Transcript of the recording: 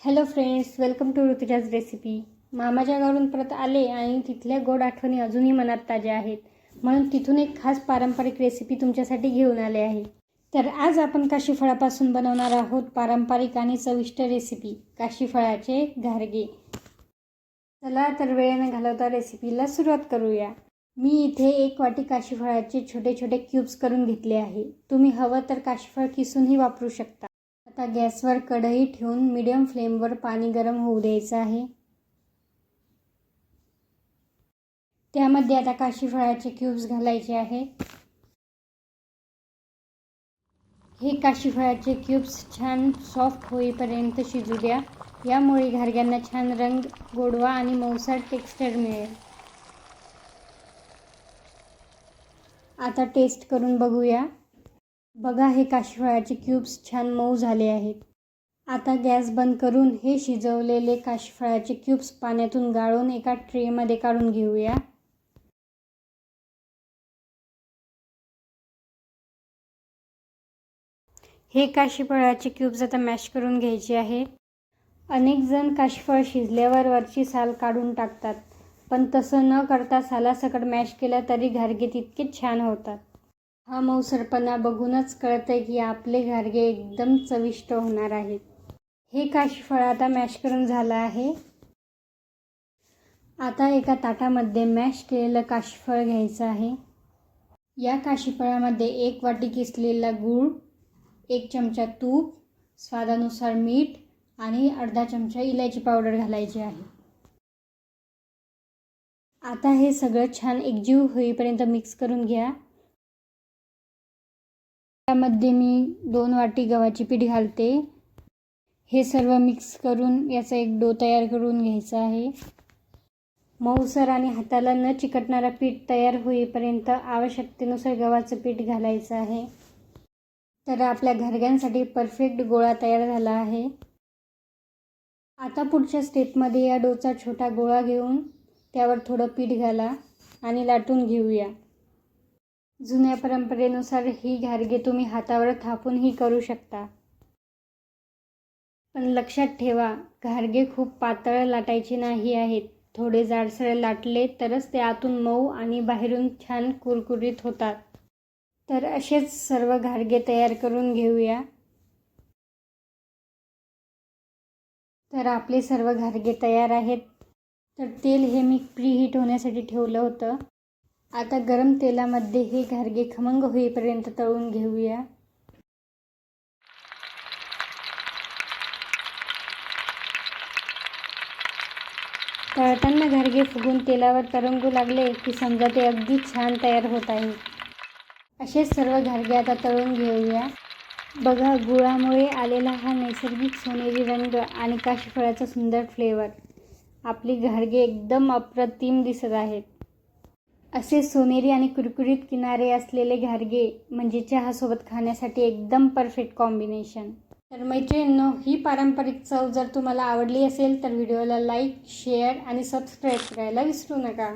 Hello friends, welcome to Rutuja's recipe. मामाच्या गावावरून परत आले आणि तिथल्या गोड आठवणी अजूनही मनात ताज्या आहेत, म्हणून तिथून एक खास पारंपरिक रेसिपी तुमच्यासाठी घेऊन आले आहे. तर आज आपण काशीफळापासून बनवणार आहोत पारंपरिक आणि चविष्ट रेसिपी, काशीफळाचे घारगे. चला तर वेळ न घालवता रेसिपीला सुरुवात करूया. मी इथे 1 वाटी काशीफळाचे छोटे छोटे क्यूब्स करून घेतले आहे. तुम्ही हवं तर काशीफळ किसूनही वापरू शकता. आता गॅसवर कढई ठेवून मीडियम फ्लेमवर पाणी गरम होऊ द्यायचं आहे. त्यामध्ये आता काशीफळाचे क्यूब्स घालायचे आहेत. हे काशीफळाचे क्यूब्स छान सॉफ्ट होईपर्यंत शिजू द्या. यामुळे घारग्यांना छान रंग, गोडवा आणि मऊसर टेक्स्चर मिळेल. आता टेस्ट करून बघूया. बघा, हे काशीफळाचे क्यूब्स छान मऊ झाले आहेत. आता गॅस बंद करून हे शिजवलेले काशीफळाचे क्यूब्स पाण्यातून गाळून एका ट्रेमध्ये काढून घेऊया. हे काशीफळाचे क्यूब्स आता मॅश करून घ्यायचे आहे. अनेक जण काशीफळ शिजल्यावर वरची साल काढून टाकतात, पण तसं न करता सालासकट मॅश केलं तरी घारगे तितकेच छान होतात. हा मऊसरपणा बघूनच कळतंय की आपले घारगे एकदम चविष्ट होणार आहेत. हे काशीफळ आता मॅश करून झालं आहे. आता एका ताटामध्ये मॅश केलेलं काशीफळ घ्यायचं आहे. या काशीफळामध्ये 1 वाटी किसलेला गूळ, 1 चमचा तूप, स्वादानुसार मीठ आणि अर्धा चमचा इलायची पावडर घालायची आहे. आता हे सगळं छान एकजीव होईपर्यंत मिक्स करून घ्या. त्यामध्ये मी 2 वाटी गव्हाची पीठ घालते. हे सर्व मिक्स करून याचा एक डो तयार करून घ्यायचा आहे. मऊसर आणि हाताला न चिकटणारा पीठ तयार होईपर्यंत आवश्यकतेनुसार गव्हाचं पीठ घालायचं आहे. तर आपल्या घारग्यांसाठी परफेक्ट गोळा तयार झाला आहे. आता पुढच्या स्टेपमध्ये या डोचा छोटा गोळा घेऊन त्यावर थोडं पीठ घाला आणि लाटून घेऊया. जुन्या परंपरेनुसार ही घारगे तुम्ही हातावर थापूनही करू शकता. पण लक्षात ठेवा, घारगे खूप पातळ लाटायचे नाही आहेत. थोडे जाडसर लाटले तरच ते आतून मऊ आणि बाहेरून छान कुरकुरीत होतात. तर असेच सर्व घारगे तयार करून घेऊया. तर आपले सर्व घारगे तयार आहेत. तर तेल हे मी प्रीहीट होण्यासाठी ठेवलं होतं. आता गरम तेलामध्ये हे घारगे खमंग होईपर्यंत तळून घेऊया. तळताना घारगे फुगून तेलावर तरंगू लागले की समजा ते अगदी छान तयार होत आहे. असेच सर्व घारगे आता तळून घेऊया. बघा, गुळामुळे आलेला हा नैसर्गिक सोनेरी रंग आणि काशीफळाचा सुंदर फ्लेवर, आपली घारगे एकदम अप्रतिम दिसत आहेत. असे सोनेरी आणि कुरकुरीत किनारे असलेले घारगे म्हणजे चहासोबत खाण्यासाठी एकदम परफेक्ट कॉम्बिनेशन. तर मैत्रिणींनो, ही पारंपरिक चव जर तुम्हाला आवडली असेल तर व्हिडिओला लाईक, शेअर आणि सबस्क्राईब करायला विसरू नका.